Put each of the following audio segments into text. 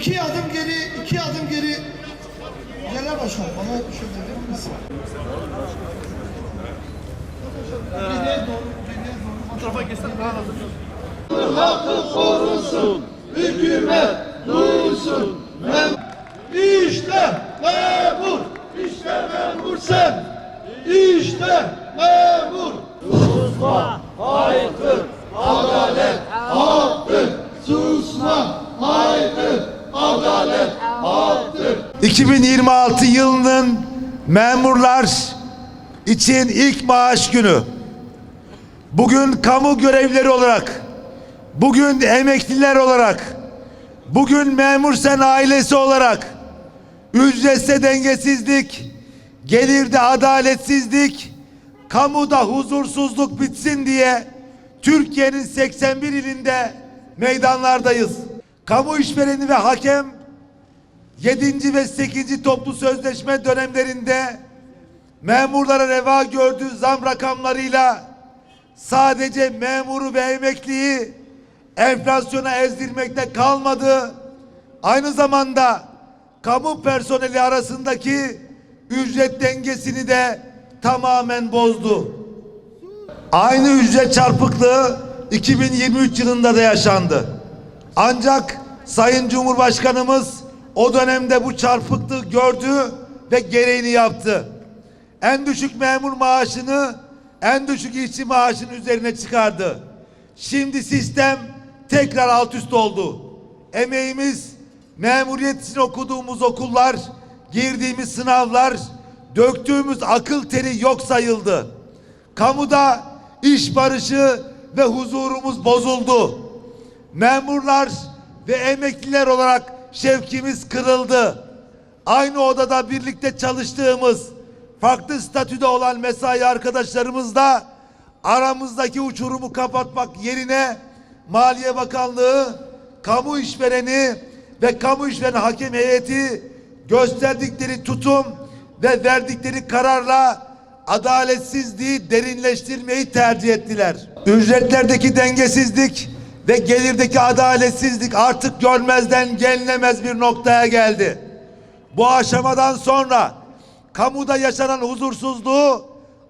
İki adım geri. Genel Başkan, bana bir şey verir misin? Geriye doğru. Bu tarafa geçsen daha hazır. Hakkı korunsun, hükümet duysun. İşte memur, işte memur sen, işte memur. Susma, haykır, adalet, haktır. Susma, haykır, adalet, haktır. 2026 yılının memurlar için ilk maaş günü. Bugün kamu görevlileri olarak, bugün emekliler olarak, bugün memur sen ailesi olarak ücretse dengesizlik, gelirde adaletsizlik, kamuda huzursuzluk bitsin diye Türkiye'nin 81 ilinde meydanlardayız. Kamu işvereni ve hakem 7. ve 8. toplu sözleşme dönemlerinde memurlara reva gördüğü zam rakamlarıyla sadece memuru ve emekliyi enflasyona ezdirmekte kalmadı. Aynı zamanda kamu personeli arasındaki ücret dengesini de tamamen bozdu. Aynı ücret çarpıklığı 2023 yılında da yaşandı. Ancak Sayın Cumhurbaşkanımız o dönemde bu çarpıklığı gördü ve gereğini yaptı. En düşük memur maaşını en düşük işçi maaşının üzerine çıkardı. Şimdi sistem tekrar alt üst oldu. Emeğimiz, memuriyet için okuduğumuz okullar, girdiğimiz sınavlar, döktüğümüz akıl teri yok sayıldı. Kamuda iş barışı ve huzurumuz bozuldu. Memurlar ve emekliler olarak şevkimiz kırıldı. Aynı odada birlikte çalıştığımız, farklı statüde olan mesai arkadaşlarımızla aramızdaki uçurumu kapatmak yerine Maliye Bakanlığı, kamu işvereni ve kamu işvereni hakem heyeti gösterdikleri tutum ve verdikleri kararla adaletsizliği derinleştirmeyi tercih ettiler. Ücretlerdeki dengesizlik ve gelirdeki adaletsizlik artık görmezden gelinemez bir noktaya geldi. Bu aşamadan sonra kamuda yaşanan huzursuzluğu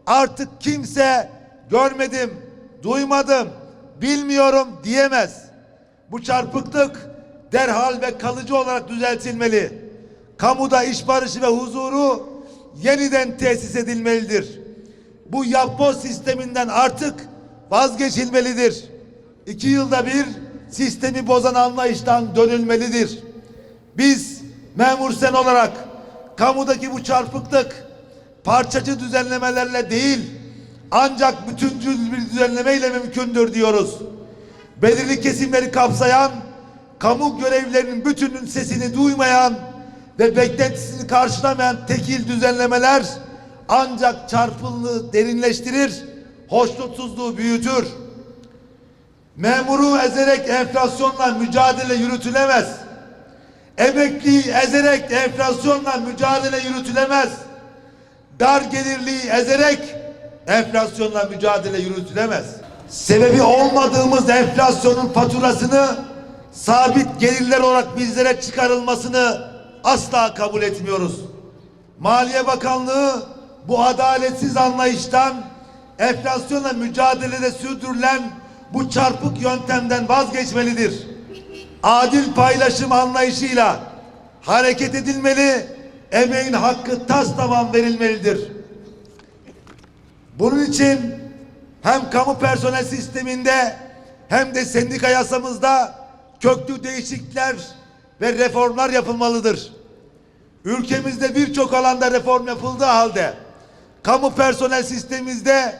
artık kimse görmedim, duymadım, bilmiyorum diyemez. Bu çarpıklık derhal ve kalıcı olarak düzeltilmeli. Kamuda iş barışı ve huzuru yeniden tesis edilmelidir. Bu yapboz sisteminden artık vazgeçilmelidir. 2 yılda bir sistemi bozan anlayıştan dönülmelidir. Biz memur sen olarak kamudaki bu çarpıklık parçacı düzenlemelerle değil ancak bütüncül bir düzenlemeyle mümkündür diyoruz. Belirli kesimleri kapsayan, kamu görevlilerinin bütünün sesini duymayan ve beklentisini karşılamayan tekil düzenlemeler ancak çarpıklığı derinleştirir, hoşnutsuzluğu büyütür. Memuru ezerek enflasyonla mücadele yürütülemez. Emekliyi ezerek enflasyonla mücadele yürütülemez. Dar gelirliyi ezerek enflasyonla mücadele yürütülemez. Sebebi olmadığımız enflasyonun faturasını sabit gelirler olarak bizlere çıkarılmasını asla kabul etmiyoruz. Maliye Bakanlığı bu adaletsiz anlayıştan, enflasyonla mücadelede sürdürülen bu çarpık yöntemden vazgeçmelidir. Adil paylaşım anlayışıyla hareket edilmeli, emeğin hakkı tasdifan verilmelidir. Bunun için hem kamu personel sisteminde hem de sendika yasamızda köklü değişiklikler ve reformlar yapılmalıdır. Ülkemizde birçok alanda reform yapıldığı halde kamu personel sistemimizde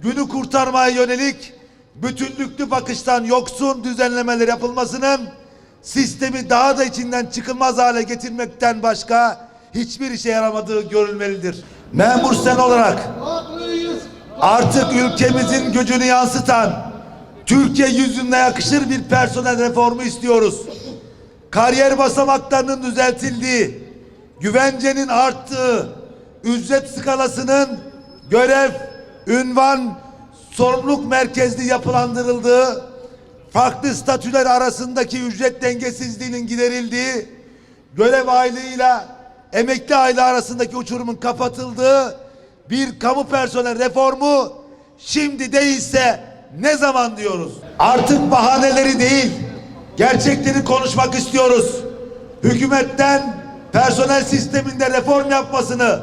günü kurtarmaya yönelik bütünlüklü bakıştan yoksun düzenlemeler yapılmasının sistemi daha da içinden çıkılmaz hale getirmekten başka hiçbir işe yaramadığı görülmelidir. Memur sen olarak artık ülkemizin gücünü yansıtan, Türkiye yüzüne yakışır bir personel reformu istiyoruz. Kariyer basamaklarının düzeltildiği, güvencenin arttığı, ücret skalasının görev, ünvan, sorumluluk merkezli yapılandırıldığı, farklı statüler arasındaki ücret dengesizliğinin giderildiği görev aylığıyla emekli aylığı arasındaki uçurumun kapatıldığı bir kamu personel reformu şimdi değilse ne zaman diyoruz? Artık bahaneleri değil, gerçekleri konuşmak istiyoruz. Hükümetten personel sisteminde reform yapmasını,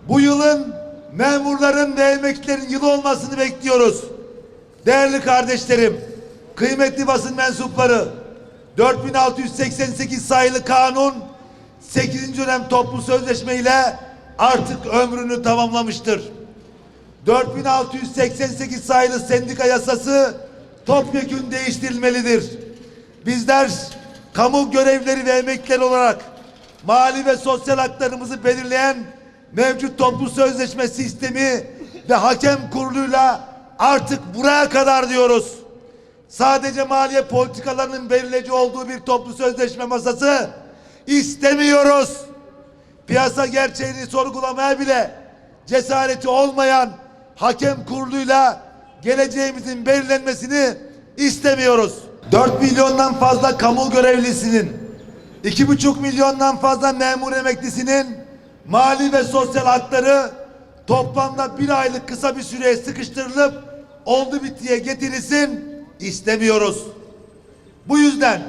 bu yılın memurların ve emeklilerin yılı olmasını bekliyoruz. Değerli kardeşlerim, kıymetli basın mensupları, 4688 sayılı kanun 8. dönem toplu sözleşme ile artık ömrünü tamamlamıştır. 4688 sayılı sendika yasası topyekün değiştirilmelidir. Bizler kamu görevleri ve emekliler olarak mali ve sosyal haklarımızı belirleyen mevcut toplu sözleşme sistemi ve hakem kuruluyla artık buraya kadar diyoruz. Sadece maliye politikalarının belirleyici olduğu bir toplu sözleşme masası istemiyoruz. Piyasa gerçeğini sorgulamaya bile cesareti olmayan hakem kuruluyla geleceğimizin belirlenmesini istemiyoruz. 4 milyondan fazla kamu görevlisinin, 2,5 milyondan fazla memur emeklisinin mali ve sosyal hakları toplamda bir aylık kısa bir süreye sıkıştırılıp oldu bittiye getirilsin istemiyoruz. Bu yüzden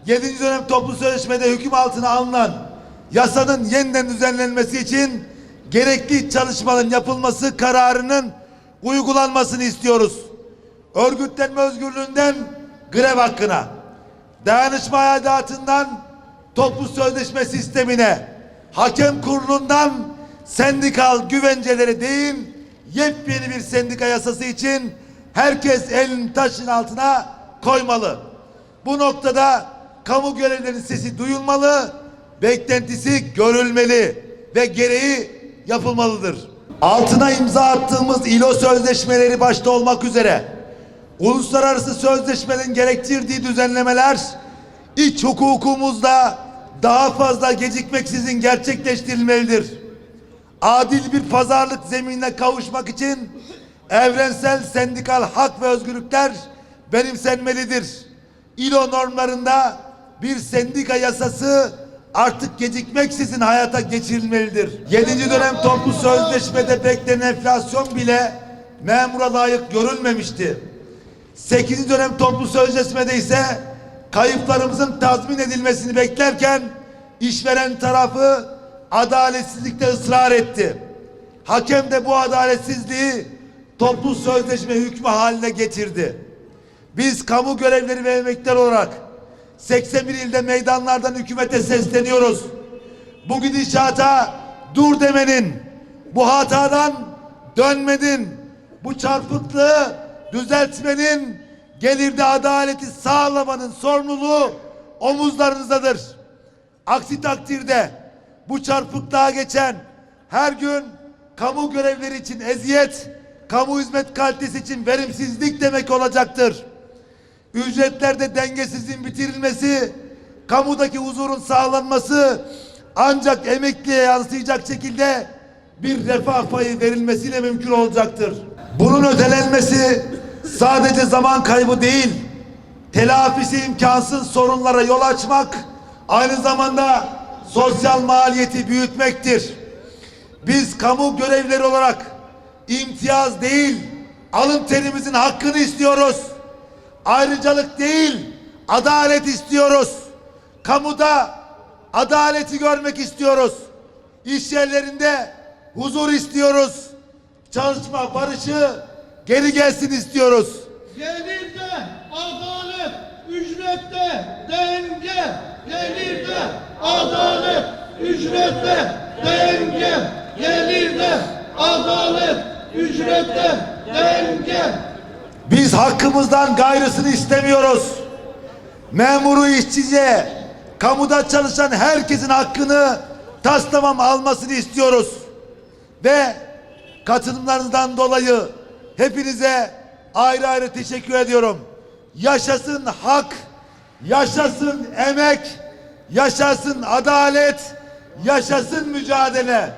7. dönem toplu sözleşmede hüküm altına alınan yasanın yeniden düzenlenmesi için gerekli çalışmaların yapılması kararının uygulanmasını istiyoruz. Örgütlenme özgürlüğünden grev hakkına, dayanışma hayatından toplu sözleşme sistemine, hakem kurulundan sendikal güvencelere değil, yepyeni bir sendika yasası için herkes elini taşın altına koymalı. Bu noktada kamu görevlilerinin sesi duyulmalı, beklentisi görülmeli ve gereği yapılmalıdır. Altına imza attığımız ILO sözleşmeleri başta olmak üzere uluslararası sözleşmelerin gerektirdiği düzenlemeler iç hukukumuzda daha fazla gecikmeksizin gerçekleştirilmelidir. Adil bir pazarlık zeminine kavuşmak için evrensel sendikal hak ve özgürlükler benimsenmelidir. ILO normlarında bir sendika yasası artık gecikmeksizin hayata geçirilmelidir. 7. dönem toplu sözleşmede beklenen enflasyon bile memura layık görülmemişti. 8. dönem toplu sözleşmede ise kayıplarımızın tazmin edilmesini beklerken işveren tarafı adaletsizlikte ısrar etti. Hakem de bu adaletsizliği toplu sözleşme hükmü haline getirdi. Biz kamu görevleri ve emekliler olarak 81 ilde meydanlardan hükümete sesleniyoruz. Bu gidişata dur demenin, bu hatadan dönmenin, bu çarpıklığı düzeltmenin, gelirde adaleti sağlamanın sorumluluğu omuzlarınızdadır. Aksi takdirde bu çarpıklığa geçen her gün kamu görevleri için eziyet, kamu hizmet kalitesi için verimsizlik demek olacaktır. Ücretlerde dengesizliğin bitirilmesi, kamudaki huzurun sağlanması ancak emekliye yansıyacak şekilde bir refah payı verilmesiyle mümkün olacaktır. Bunun ötelenmesi sadece zaman kaybı değil, telafisi imkansız sorunlara yol açmak, aynı zamanda sosyal maliyeti büyütmektir. Biz kamu görevlileri olarak imtiyaz değil, alın terimizin hakkını istiyoruz. Ayrıcalık değil, adalet istiyoruz. Kamuda adaleti görmek istiyoruz. İş yerlerinde huzur istiyoruz. Çalışma barışı geri gelsin istiyoruz. Gelirde adalet, ücrette denge. Gelirde adalet, ücrette denge. Gelirde adalet, ücrette denge. Biz hakkımızdan gayrısını istemiyoruz. Memuru, işçiye, kamuda çalışan herkesin hakkını taslamam almasını istiyoruz. Ve katılımlarınızdan dolayı hepinize ayrı ayrı teşekkür ediyorum. Yaşasın hak, yaşasın emek, yaşasın adalet, yaşasın mücadele.